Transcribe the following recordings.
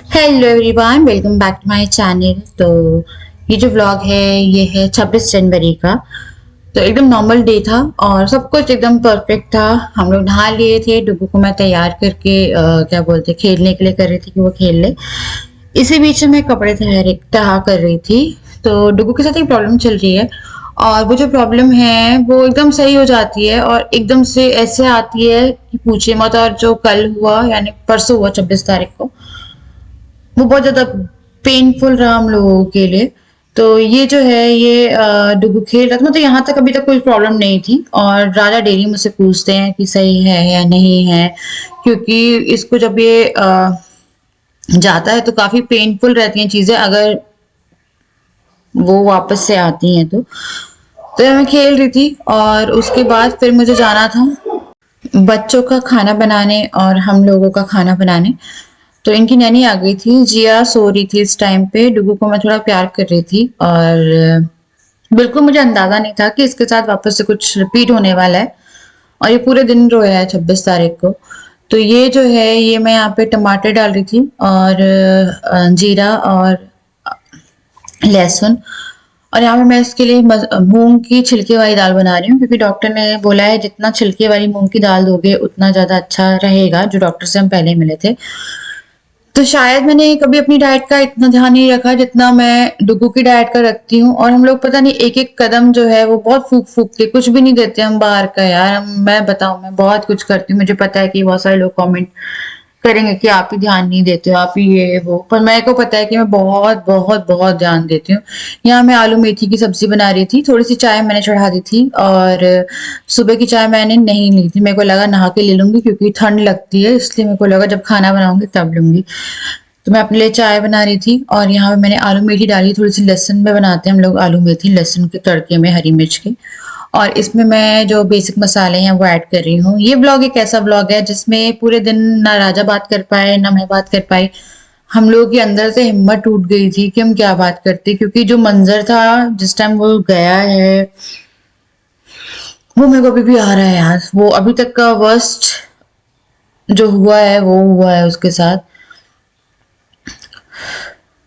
Hello everyone, welcome back to my channel. तो ये जो व्लॉग है ये है 26 जनवरी का। तो एकदम नॉर्मल डे था और सब कुछ एकदम परफेक्ट था। हम लोग नहा लिए थे, डुगू को मैं तैयार करके क्या बोलते खेलने के लिए कर रही थी कि वो खेल ले। इसी बीच में मैं कपड़े तहा कर रही थी। तो डुगू के साथ एक प्रॉब्लम चल रही है और वो जो प्रॉब्लम है वो एकदम सही हो जाती है और एकदम से ऐसे आती है कि पूछे मत। और जो कल हुआ यानी परसों हुआ 26 तारीख को, वो बहुत ज़्यादा पेनफुल रहा हम लोगों के लिए। तो ये जो है ये डुगू खेल रहा था, मतलब यहाँ तक अभी तक कोई प्रॉब्लम नहीं थी। और राजा डेली मुझसे पूछते हैं कि सही है या नहीं है, क्योंकि इसको जब ये जाता है तो काफ़ी पेनफुल रहती हैं चीज़ें अगर वो वापस से आती हैं तो मैं खेल रही थी और उसके बाद फिर मुझे जाना था बच्चों का खाना बनाने और हम लोगों का खाना बनाने। तो इनकी नैनी आ गई थी, जिया सो रही थी इस टाइम पे। डुगू को मैं थोड़ा प्यार कर रही थी और बिल्कुल मुझे अंदाजा नहीं था कि इसके साथ वापस से कुछ रिपीट होने वाला है। और ये पूरे दिन रोया है 26 तारीख को। तो ये जो है ये मैं यहाँ पे टमाटर डाल रही थी और जीरा और लहसुन। और यहाँ पे मैं इसके लिए मूंग की छिलके वाली दाल बना रही हूँ, क्योंकि डॉक्टर ने बोला है जितना छिलके वाली मूंग की दाल दोगे उतना ज़्यादा अच्छा रहेगा, जो डॉक्टर से हम पहले मिले थे। तो शायद मैंने कभी अपनी डाइट का इतना ध्यान नहीं रखा जितना मैं डुगू की डाइट का रखती हूँ। और हम लोग पता नहीं एक एक कदम जो है वो बहुत फूक फूक के, कुछ भी नहीं देते हम बाहर का यार। मैं बताऊँ, मैं बहुत कुछ करती हूँ। मुझे पता है कि बहुत सारे लोग कमेंट करेंगे कि आप ही ध्यान नहीं देते हो, आप ही ये वो, पर मेरे को पता है कि मैं बहुत बहुत बहुत ध्यान देती हूँ। यहाँ मैं आलू मेथी की सब्जी बना रही थी, थोड़ी सी चाय मैंने चढ़ा दी थी और सुबह की चाय मैंने नहीं ली थी। मेरे को लगा नहा के ले लूंगी क्योंकि ठंड लगती है, इसलिए मेरे को लगा जब खाना बनाऊंगी तब लूंगी। तो मैं अपने लिए चाय बना रही थी और यहाँ पे मैंने आलू मेथी डाली, थोड़ी सी लहसुन में बनाते हैं हम लोग आलू मेथी लहसुन के तड़के में, हरी मिर्च के। और इसमें मैं जो बेसिक मसाले हैं वो ऐड कर रही हूँ। ये ब्लॉग एक ऐसा ब्लॉग है जिसमें पूरे दिन ना राजा बात कर पाए ना मैं बात कर पाई। हम लोगों के अंदर से हिम्मत टूट गई थी कि हम क्या बात करते, क्योंकि जो मंजर था जिस टाइम वो गया है वो मेरे को अभी भी आ रहा है यार। वो अभी तक का वर्स्ट जो हुआ है वो हुआ है उसके साथ।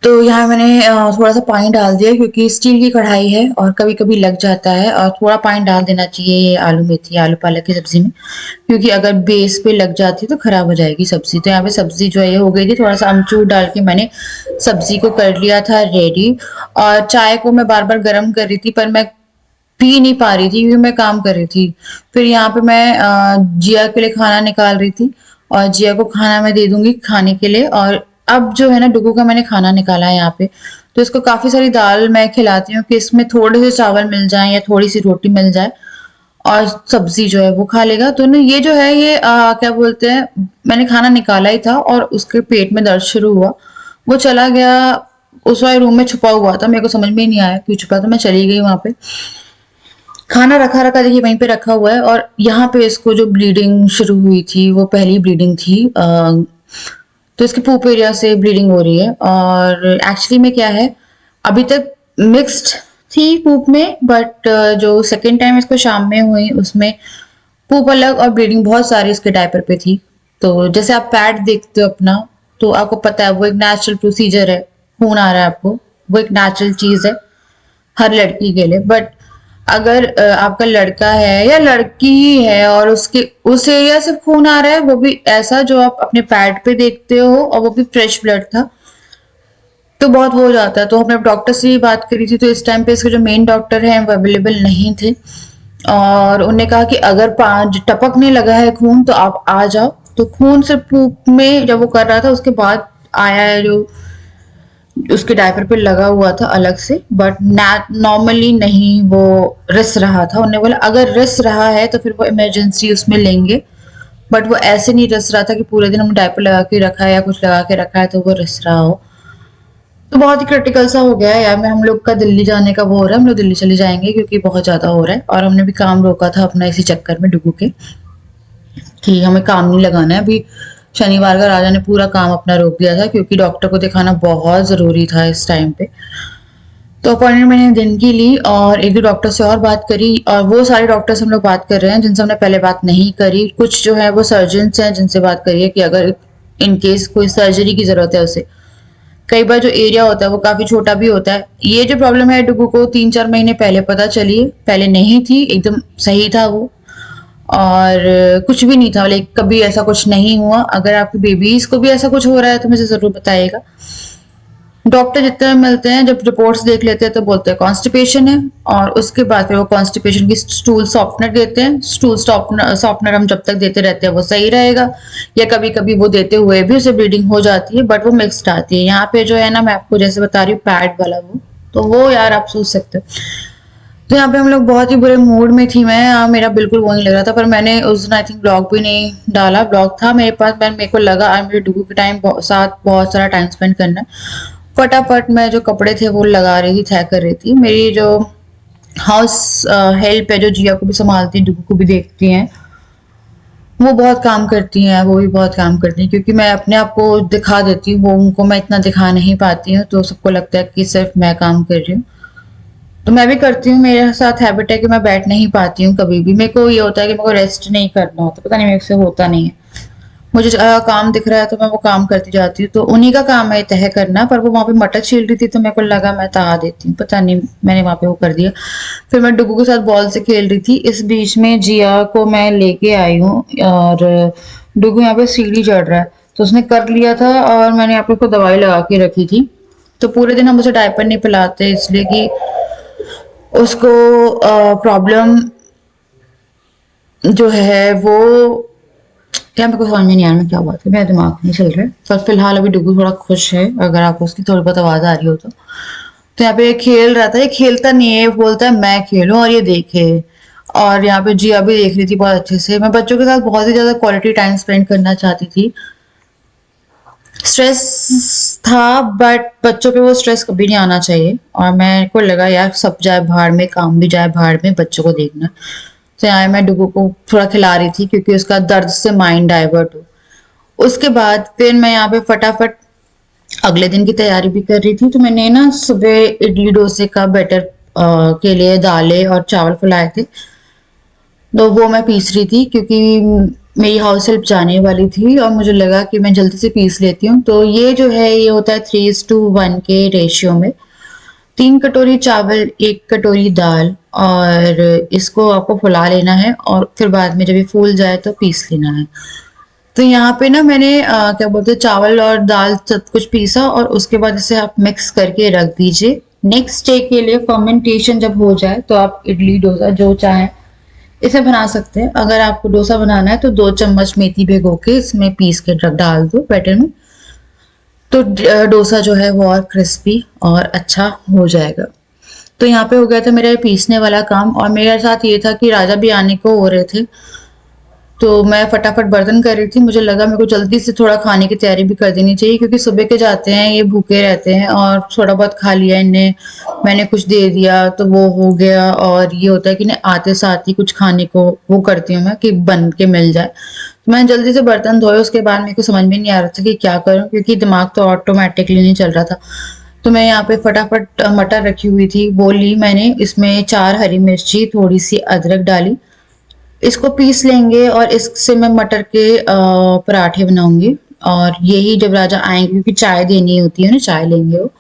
तो यहाँ मैंने थोड़ा सा पानी डाल दिया क्योंकि स्टील की कढ़ाई है और कभी कभी लग जाता है, और थोड़ा पानी डाल देना चाहिए ये आलू मेथी आलू पालक की सब्जी में, क्योंकि अगर बेस पे लग जाती तो खराब हो जाएगी सब्जी। तो यहाँ पे सब्जी जो है ये हो गई थी, थोड़ा सा अमचूर डाल के मैंने सब्जी को कर लिया था रेडी। और चाय को मैं बार बार गर्म कर रही थी पर मैं पी नहीं पा रही थी क्योंकि मैं काम कर रही थी। फिर यहाँ पे मैं जिया के लिए खाना निकाल रही थी और जिया को खाना मैं दे दूंगी खाने के लिए। और अब जो है ना डुगू का मैंने खाना निकाला है यहाँ पे, तो इसको काफी सारी दाल मैं खिलाती हूँ कि इसमें थोड़े से चावल मिल जाए या थोड़ी सी रोटी मिल जाए और सब्जी जो है वो खा लेगा। तो ना ये जो है ये क्या बोलते हैं, मैंने खाना निकाला ही था और उसके पेट में दर्द शुरू हुआ। वो चला गया उस वाले रूम में, छुपा हुआ था, मेरे को समझ में ही नहीं आया क्यों छुपा, तो मैं चली गई वहां पे। खाना रखा रखा देखिए वहीं पे रखा हुआ है। और यहाँ पे इसको जो ब्लीडिंग शुरू हुई थी वो पहली ब्लीडिंग थी, तो इसके पूप एरिया से ब्लीडिंग हो रही है। और एक्चुअली में क्या है, अभी तक मिक्स्ड थी पूप में, बट जो सेकेंड टाइम इसको शाम में हुई उसमें पूप अलग और ब्लीडिंग बहुत सारी इसके डायपर पे थी। तो जैसे आप पैड देखते हो अपना, तो आपको पता है वो एक नेचुरल प्रोसीजर है, खून आ रहा है आपको, वो एक नेचुरल चीज है हर लड़की के लिए। बट अगर आपका लड़का है या लड़की ही है और उसके उस एरिया से खून आ रहा है, वो भी ऐसा जो आप अपने पैड पे देखते हो और वो भी फ्रेश ब्लड था, तो बहुत हो जाता है। तो हमने डॉक्टर से भी बात करी थी, तो इस टाइम पे इसके जो मेन डॉक्टर हैं वो अवेलेबल नहीं थे और उन्होंने कहा कि अगर पांच टपकने लगा है खून तो आप आ जाओ। तो खून से पूप में जब वो कर रहा था उसके बाद आया है जो उसके डायपर पे लगा हुआ था अलग से, बट नॉर्मली नहीं वो रिस रहा था। उन्होंने बोला अगर रिस रहा है तो फिर वो इमरजेंसी उसमें लेंगे, बट वो ऐसे नहीं रिस रहा था कि पूरे दिन हमने डायपर लगा के रखा है या कुछ लगा के रखा है तो वो रिस रहा हो। तो बहुत ही क्रिटिकल सा हो गया है यार। मैं हम लोग का दिल्ली जाने का वो हो रहा है, हम लोग दिल्ली चले जाएंगे क्योंकि बहुत ज्यादा हो रहा है। और हमने भी काम रोका था अपना इसी चक्कर में डुगू के, कि हमें काम नहीं लगाना है अभी। शनिवार का राजा ने पूरा काम अपना रोक दिया था क्योंकि डॉक्टर को दिखाना बहुत जरूरी था इस टाइम पे। तो अपॉइंटमेंट मैंने दिन की ली और एक दो डॉक्टर से और बात करी, और वो सारे डॉक्टर से हम लोग बात कर रहे हैं जिनसे हमने पहले बात नहीं करी। कुछ जो है वो सर्जन हैं जिनसे बात करी है कि अगर इन केस कोई सर्जरी की जरूरत है उसे, कई बार जो एरिया होता है वो काफी छोटा भी होता है। ये जो प्रॉब्लम है डुगू को 3-4 महीने पहले पता चली है, पहले नहीं थी, एकदम सही था वो। और कुछ भी नहीं था, लाइक कभी ऐसा कुछ नहीं हुआ। अगर आपकी बेबीज को भी ऐसा कुछ हो रहा है तो मुझे जरूर बताइएगा। डॉक्टर जितने मिलते हैं जब रिपोर्ट्स देख लेते हैं तो बोलते हैं कॉन्स्टिपेशन है, और उसके बाद फिर वो कॉन्स्टिपेशन की स्टूल सॉफ्टनर देते हैं। स्टूल सॉफ्टनर हम जब तक देते रहते हैं वो सही रहेगा, या कभी कभी वो देते हुए भी उसे ब्लीडिंग हो जाती है, बट वो मिक्स्ड आती है। यहाँ पे जो है ना, मैं आपको जैसे बता रही हूँ पैड वाला वो, तो वो यार आप सोच सकते हो। तो यहाँ पे हम लोग बहुत ही बुरे मूड में थी मैं, मेरा बिल्कुल वो नहीं लग रहा था, पर मैंने उस दिन आई थिंक ब्लॉग भी नहीं डाला। ब्लॉग था मेरे पास, मेरे को लगा आज मेरे डुगू के साथ बहुत सारा टाइम स्पेंड करना है। फटाफट मैं जो कपड़े थे वो लगा रही थी, तय कर रही थी। मेरी जो हाउस हेल्प है, जो जिया को भी संभालती है, डुगू को भी देखती हैं, वो बहुत काम करती हैं, वो भी बहुत काम करती हैं, क्योंकि मैं अपने आप को दिखा देती हूँ, वो उनको मैं इतना दिखा नहीं पाती हूँ, तो सबको लगता है कि सिर्फ मैं काम कर रही हूँ। तो मैं भी करती हूँ, मेरे साथ हैबिट है कि मैं बैठ नहीं पाती हूँ कभी भी। मेरे को ये होता है कि मेरे को रेस्ट नहीं करना होता, पता नहीं मेरे से होता नहीं है। मुझे काम दिख रहा है तो मैं वो काम करती जाती हूँ, तो उन्हीं का काम है तय करना। पर वो वहां पे मटर छील रही थी तो मेरे को लगा मैं तहा देती हूँ, पता नहीं मैंने वहां पे वो कर दिया। फिर मैं डुगू के साथ बॉल से खेल रही थी, इस बीच में जिया को मैं लेके आई हूँ, और डुगू यहाँ पे सीढ़ी चढ़ रहा है, तो उसने कर लिया था, और मैंने यहाँ पे उसको दवाई लगा के रखी थी। तो पूरे दिन हम उसे डायपर नहीं पिलाते, इसलिए कि उसको प्रॉब्लम जो है वो क्या, मेरे को समझ में नहीं आ रहा मैं क्या बात है, मेरा दिमाग नहीं चल रहा है। पर फिलहाल अभी डुगू थोड़ा खुश है, अगर आपको उसकी थोड़ी बहुत आवाज आ रही हो तो यहाँ पे ये खेल रहा था, ये खेलता नहीं है, बोलता है मैं खेलूं और ये देखे। और यहाँ पे जिया भी देख रही थी बहुत अच्छे से। मैं बच्चों के साथ बहुत ही ज्यादा क्वालिटी टाइम स्पेंड करना चाहती थी। स्ट्रेस था, बट बच्चों पे वो स्ट्रेस कभी नहीं आना चाहिए, और मेरे को लगा यार सब जाए भाड़ में, काम भी जाए भाड़ में, बच्चों को देखना। तो यहाँ मैं डुगू को थोड़ा खिला रही थी, क्योंकि उसका दर्द से माइंड डाइवर्ट हो। उसके बाद फिर मैं यहाँ पे फटाफट अगले दिन की तैयारी भी कर रही थी। तो मैंने ना सुबह इडली डोसे का बैटर के लिए दालें और चावल फुलाए थे, तो वो मैं पीस रही थी, क्योंकि मेरी हाउस हेल्प जाने वाली थी और मुझे लगा कि मैं जल्दी से पीस लेती हूँ। तो ये जो है ये होता है 3:1 के रेशियो में, 3 कटोरी चावल, 1 कटोरी दाल, और इसको आपको फुला लेना है, और फिर बाद में जब ये फूल जाए तो पीस लेना है। तो यहाँ पे ना मैंने क्या बोलते हैं, चावल और दाल सब कुछ पीसा, और उसके बाद इसे आप मिक्स करके रख दीजिए। नेक्स्ट डे के लिए फर्मेंटेशन जब हो जाए तो आप इडली डोसा जो चाहें इसे बना सकते हैं। अगर आपको डोसा बनाना है तो 2 चम्मच मेथी भिगो के इसमें पीस के डाल दो बैटर में, तो डोसा जो है वो और क्रिस्पी और अच्छा हो जाएगा। तो यहाँ पे हो गया था मेरा पीसने वाला काम, और मेरे साथ ये था कि राजा भी आने को हो रहे थे, तो मैं फटाफट बर्तन कर रही थी। मुझे लगा मेरे को जल्दी से थोड़ा खाने की तैयारी भी कर देनी चाहिए, क्योंकि सुबह के जाते हैं ये भूखे रहते हैं, और थोड़ा बहुत खा लिया इन्हें, मैंने कुछ दे दिया तो वो हो गया। और ये होता है कि ना आते साथ ही कुछ खाने को वो करती हूँ मैं कि बन के मिल जाए। तो मैंने जल्दी से बर्तन धोए, उसके बाद मेरे को समझ में नहीं आ रहा था कि क्या करूँ, क्योंकि दिमाग तो ऑटोमेटिकली नहीं चल रहा था। तो मैं यहाँ पे फटाफट मटर रखी हुई थी वो ली मैंने, इसमें 4 हरी मिर्ची, थोड़ी सी अदरक डाली, इसको पीस लेंगे, और इससे मैं मटर के पराठे बनाऊंगी। और यही जब राजा आएंगे, क्योंकि चाय देनी होती है ना, चाय लेंगे वो,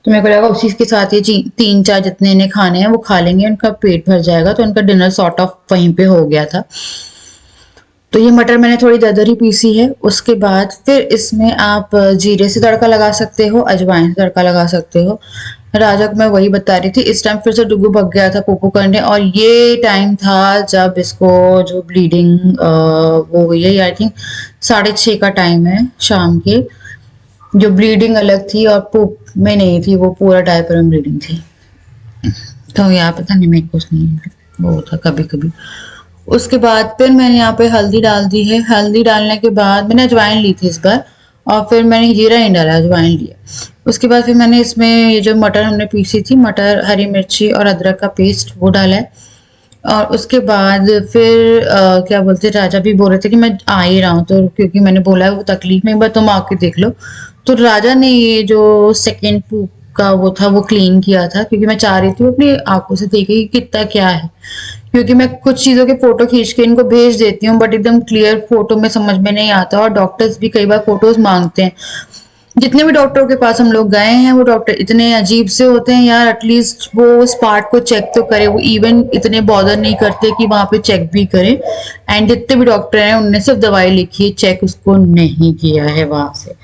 तो मेरे को लगा उसी के साथ ये 3-4 जितने इन्हें खाने हैं वो खा लेंगे, उनका पेट भर जाएगा। तो उनका डिनर सॉर्ट ऑफ वहीं पे हो गया था। तो ये मटर मैंने थोड़ी दरदरी पीसी है। उसके बाद फिर इसमें आप जीरे से तड़का लगा सकते हो, अजवाइन से तड़का लगा सकते हो। राजा को मैं वही बता रही थी। इस टाइम फिर से डुगू भग गया था पोपो करने, और ये टाइम था जब इसको जो ब्लीडिंग वो हुई है, आई थिंक 6:30 का टाइम है शाम के। जो ब्लीडिंग अलग थी और पोप में नहीं थी, वो पूरा डायपर में ब्लीडिंग थी। तो यहाँ पता नहीं मेरे को नहीं वो था कभी कभी। उसके बाद फिर मैंने यहाँ पे हल्दी डाल दी है। हल्दी डालने के बाद मैंने अजवाइन ली थी इस बार, और फिर मैंने जीरा नहीं डाला, अजवाइन लिया। उसके बाद फिर मैंने इसमें ये जो मटर हमने पीसी थी, मटर, हरी मिर्ची और अदरक का पेस्ट, वो डाला है। और उसके बाद फिर क्या बोलते, राजा भी बोल रहे थे कि मैं आ ही रहा हूँ, तो क्योंकि मैंने बोला है वो तकलीफ में, एक बार तुम आके देख लो। तो राजा ने ये जो सेकेंड पूप का वो था वो क्लीन किया था, क्योंकि मैं चाह रही थी अपनी आंखों से देखे कि कितना क्या है। क्योंकि मैं कुछ चीजों के फोटो खींच के इनको भेज देती हूँ, बट एकदम क्लियर फोटो में समझ में नहीं आता, और डॉक्टर्स भी कई बार फोटोज मांगते हैं। जितने भी डॉक्टरों के पास हम लोग गए हैं वो डॉक्टर इतने अजीब से होते हैं यार, एटलीस्ट वो उस पार्ट को चेक तो करे, वो इवन इतने बॉदर नहीं करते कि वहां पे चेक भी करें। एंड जितने भी डॉक्टर हैं उनने सिर्फ दवाई लिखी है, चेक उसको नहीं किया है वहां से।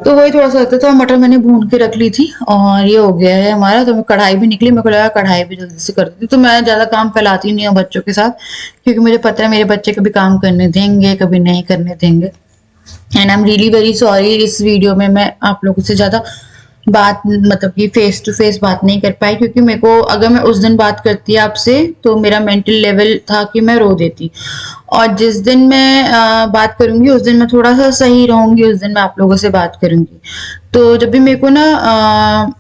तो वही थोड़ा सा लगता था। मटर मैंने भून के रख ली थी और ये हो गया है हमारा। तो मैं कढ़ाई भी निकली, मेरे को लगा कढ़ाई भी जल्दी से कर देती। तो मैं ज्यादा काम फैलाती नहीं हूँ बच्चों के साथ, क्योंकि मुझे पता है मेरे बच्चे कभी काम करने देंगे कभी नहीं करने देंगे। And I am really very sorry, इस वीडियो में मैं आप लोगों से ज्यादा बात मतलब कि फेस टू फेस बात नहीं कर पाई, क्योंकि मेरे को अगर मैं उस दिन बात करती आपसे तो मेरा मेंटल लेवल था कि मैं रो देती। और जिस दिन मैं बात करूंगी उस दिन मैं थोड़ा सा सही रहूंगी, उस दिन मैं आप लोगों से बात करूंगी। तो जब भी मेरे को ना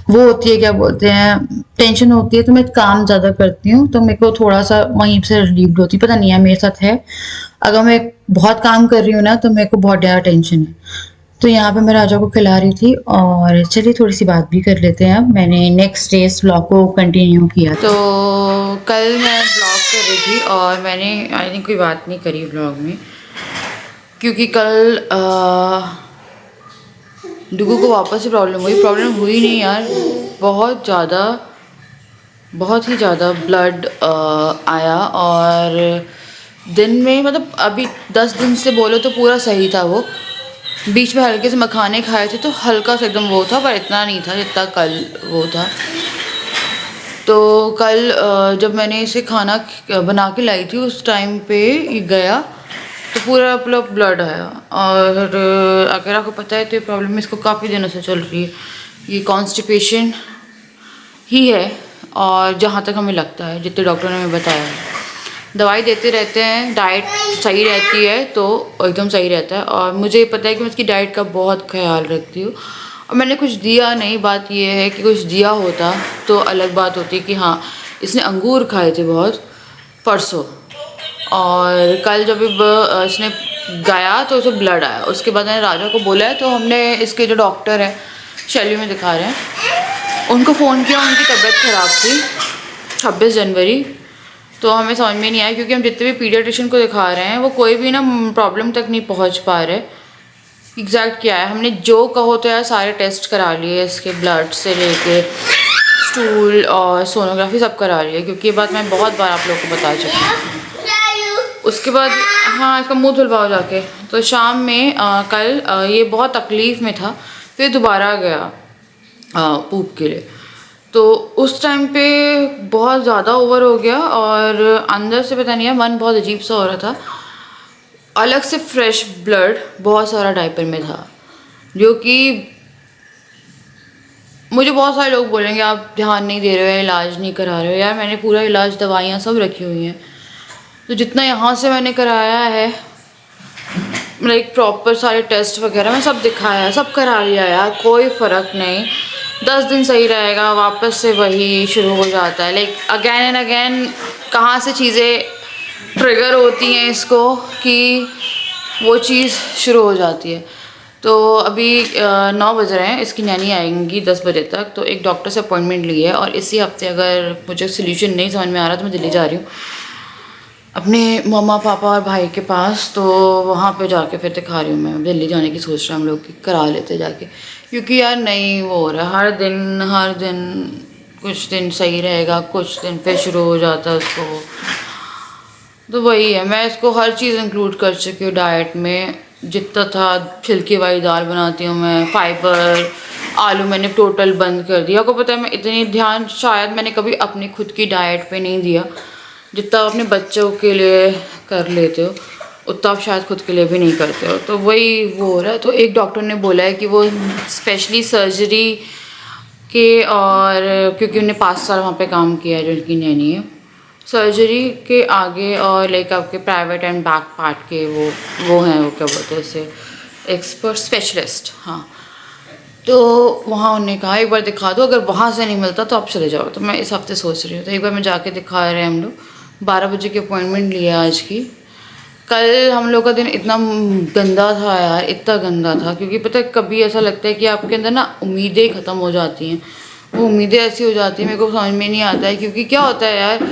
वो होती है, क्या बोलते हैं, टेंशन होती है, तो मैं काम ज्यादा करती हूँ, तो मेरे को थोड़ा सा वहीं से रिलीव होती है। पता नहीं है मेरे साथ है, अगर मैं बहुत काम कर रही हूँ ना तो मेरे को बहुत ज्यादा टेंशन है। तो यहाँ पे मैं राजा को खिला रही थी। और चलिए थोड़ी सी बात भी कर लेते हैं। अब मैंने नेक्स्ट डे इस व्लॉग को कंटिन्यू किया। तो कल मैं व्लॉग कर रही थी और मैंने आई थिंक कोई बात नहीं करी व्लॉग में, क्योंकि कल डुगू को वापस से प्रॉब्लम हुई नहीं यार, बहुत ही ज़्यादा ब्लड आया। और दिन में मतलब अभी 10 दिन से बोलो तो पूरा सही था वो। बीच में हल्के से मखाने खाए थे तो हल्का सा एकदम वो था, पर इतना नहीं था जितना कल वो था। तो कल जब मैंने इसे खाना बना के लाई थी उस टाइम पे ये गया तो पूरा ब्लड आया। और अगर आपको पता है तो ये प्रॉब्लम इसको काफ़ी दिनों से चल रही है, ये कॉन्स्टिपेशन ही है। और जहाँ तक हमें लगता है, जितने डॉक्टर ने हमें बताया है, दवाई देते रहते हैं, डाइट सही रहती है तो एकदम सही रहता है। और मुझे पता है कि मैं इसकी डाइट का बहुत ख्याल रखती हूँ। और मैंने कुछ दिया नहीं, बात ये है कि कुछ दिया होता तो अलग बात होती कि हाँ, इसने अंगूर खाए थे बहुत परसों, और कल जब इसने गया तो उसे ब्लड आया। उसके बाद मैंने राजा को बोला है, तो हमने इसके जो डॉक्टर हैं शैली में दिखा रहे हैं, उनको फ़ोन किया। उनकी तबीयत ख़राब थी 26 जनवरी। तो हमें समझ में नहीं आया, क्योंकि हम जितने भी पीडियाट्रिशियन को दिखा रहे हैं वो कोई भी ना प्रॉब्लम तक नहीं पहुंच पा रहे एग्जैक्ट क्या है। हमने जो कहो तो यार सारे टेस्ट करा लिए इसके, ब्लड से लेके स्टूल और सोनोग्राफी सब करा लिए, क्योंकि ये बात मैं बहुत बार आप लोगों को बता चुकी हूँ। उसके बाद हाँ, इसका मुंह धुलवाओ जाके। तो शाम में कल ये बहुत तकलीफ़ में था, फिर दोबारा गया पूप के लिए। तो उस टाइम पे बहुत ज़्यादा ओवर हो गया और अंदर से पता नहीं है, मन बहुत अजीब सा हो रहा था। अलग से फ्रेश ब्लड बहुत सारा डायपर में था, जो कि मुझे बहुत सारे लोग बोलेंगे आप ध्यान नहीं दे रहे हो, इलाज नहीं करा रहे हो। यार मैंने पूरा इलाज, दवाइयाँ सब रखी हुई हैं। तो जितना यहाँ से मैंने कराया है, लाइक प्रॉपर सारे टेस्ट वगैरह मैं सब दिखाया, सब करा लिया यार, कोई फ़र्क नहीं। 10 दिन सही रहेगा, वापस से वही शुरू हो जाता है। लाइक अगैन एंड अगैन कहाँ से चीज़ें ट्रिगर होती हैं इसको कि वो चीज़ शुरू हो जाती है। तो अभी 9 बज रहे हैं, इसकी नैनी आएंगी 10 बजे तक। तो एक डॉक्टर से अपॉइंटमेंट ली है, और इसी हफ्ते अगर मुझे सोल्यूशन नहीं समझ में आ रहा तो मैं दिल्ली जा रही हूँ अपने मम्मा पापा और भाई के पास। तो वहाँ पे जाके फिर दिखा रही हूँ। मैं दिल्ली जाने की सोच रहा हूँ, हम लोग की करा लेते जाके, क्योंकि यार नहीं वो हो रहा है। हर दिन कुछ दिन सही रहेगा, कुछ दिन फिर शुरू हो जाता है उसको। तो वही है, मैं इसको हर चीज़ इंक्लूड कर चुकी हूँ डाइट में। जितना था छिलके वाली दाल बनाती हूँ मैं, फाइबर, आलू मैंने टोटल बंद कर दिया। आपको पता है मैं इतनी ध्यान शायद मैंने कभी अपनी खुद की डाइट पे नहीं दिया जितना अपने बच्चों के लिए कर लेते हो, उतना आप शायद खुद के लिए भी नहीं करते हो। तो वही वो हो रहा है। तो एक डॉक्टर ने बोला है कि वो स्पेशली सर्जरी के, और क्योंकि उन्हें 5 साल वहाँ पे काम किया है जो उनकी नैनी है, सर्जरी के आगे और लाइक आपके प्राइवेट एंड बैक पार्ट के वो हैं, वो क्या बोलते हैं उसे, एक्सपर्ट स्पेशलिस्ट। हाँ, तो वहाँ उन्होंने कहा एक बार दिखा दो, अगर वहाँ से नहीं मिलता तो आप चले जाओ। तो मैं इस हफ्ते सोच रही हूँ, तो एक बार मैं जाके दिखा रहे हैं हम लोग। 12 बजे की अपॉइंटमेंट लिया आज की। कल हम लोग का दिन इतना गंदा था यार, इतना गंदा था, क्योंकि पता है कभी ऐसा लगता है कि आपके अंदर ना उम्मीदें ख़त्म हो जाती हैं। वो उम्मीदें ऐसी हो जाती हैं, मेरे को समझ में नहीं आता है। क्योंकि क्या होता है यार,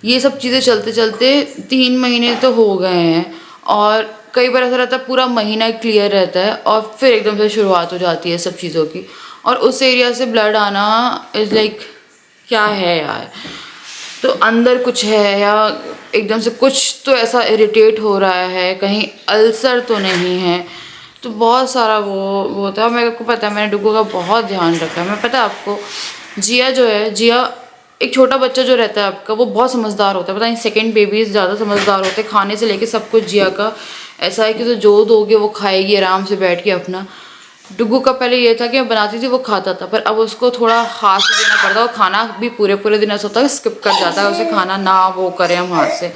ये सब चीज़ें चलते चलते 3 महीने तो हो गए हैं, और कई बार ऐसा रहता है पूरा महीना क्लियर रहता है और फिर एकदम से शुरुआत हो जाती है सब चीज़ों की, और उस एरिया से ब्लड आना इज़ लाइक क्या है यार। तो अंदर कुछ है या एकदम से कुछ तो ऐसा इरिटेट हो रहा है, कहीं अल्सर तो नहीं है, तो बहुत सारा वो होता है। मेरे को पता है, मैंने डुगू का बहुत ध्यान रखा है। मैं पता है आपको, जिया जो है, जिया एक छोटा बच्चा जो रहता है आपका, वो बहुत समझदार होता है। पता नहीं सेकंड बेबीज ज़्यादा समझदार होते हैं, खाने से लेके सब कुछ जिया का ऐसा है कि उसे जो दोगे वो खाएगी आराम से बैठ के अपना। डुगू का पहले ये था कि मैं बनाती थी वो खाता था, पर अब उसको थोड़ा हाथ से देना पड़ता है, और खाना भी पूरे पूरे दिन ऐसा होता है स्किप कर जाता है, उसे खाना ना वो करें हम हाथ से।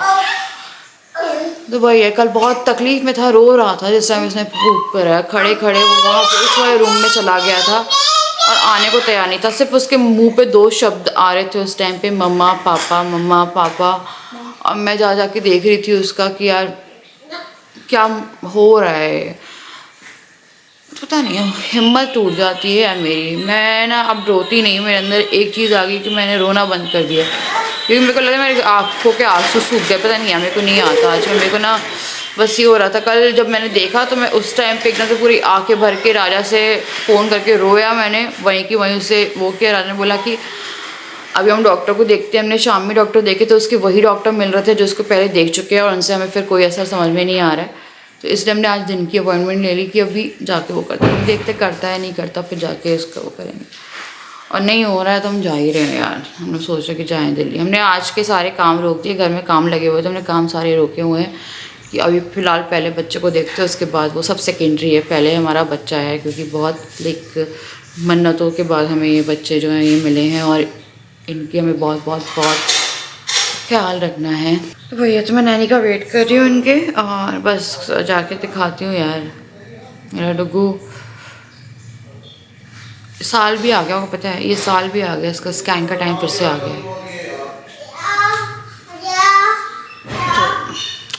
तो वही है, कल बहुत तकलीफ में था, रो रहा था जिस टाइम उसने पूप करा। खड़े खड़े वो वहाँ उस वाले रूम में चला गया था और आने को तैयार नहीं था। सिर्फ उसके मुंह पे 2 शब्द आ रहे थे उस टाइम पे, मम्मा पापा मम्मा पापा। और मैं जा जा के देख रही थी उसका कि यार क्या हो रहा है, पता नहीं, हिम्मत टूट जाती है यार मेरी। मैं ना अब रोती नहीं, मेरे अंदर एक चीज़ आ गई कि मैंने रोना बंद कर दिया, क्योंकि मेरे को लगा मेरी आँखों के आंसू सूख गए। पता नहीं, मेरे को नहीं आता आज, मेरे को ना बस ये हो रहा था। कल जब मैंने देखा तो मैं उस टाइम पे एकदम से पूरी आंखें भर के राजा से फ़ोन करके रोया मैंने, वहीं की वहीं उससे वो किया। राजा ने बोला कि अभी हम डॉक्टर को देखते हैं। हमने शाम में डॉक्टर देखे तो उसके वही डॉक्टर मिल रहे थे जो उसको पहले देख चुके हैं, और उनसे हमें फिर कोई असर समझ में नहीं आ रहा है। तो इसलिए हमने आज दिन की अपॉइंटमेंट ले ली कि अभी जाके वो करते हैं, देखते करता है नहीं करता, फिर जाके इसका वो करेंगे। और नहीं हो रहा है तो हम जा ही रहे हैं यार। हमने सोचा कि जाएँ दिल्ली। हमने आज के सारे काम रोक दिए, घर में काम लगे हुए थे, हमने काम सारे रोके हुए हैं कि अभी फ़िलहाल पहले बच्चे को देखते हैं, उसके बाद वो सब सेकेंडरी है, पहले हमारा बच्चा है। क्योंकि बहुत लाइक मन्नतों के बाद हमें ये बच्चे जो हैं ये मिले हैं, और इनकी हमें बहुत बहुत बहुत ख्याल रखना है। तो भैया, तो मैं नैनी का वेट कर रही हूँ इनके, और बस जाके दिखाती हूँ यार। मेरा डुगू साल भी आ गया होगा, पता है, ये साल भी आ गया, इसका स्कैन का टाइम फिर से आ गया है।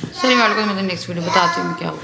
तो चलिए मैं आपको नेक्स्ट वीडियो बताती हूँ क्या हुआ।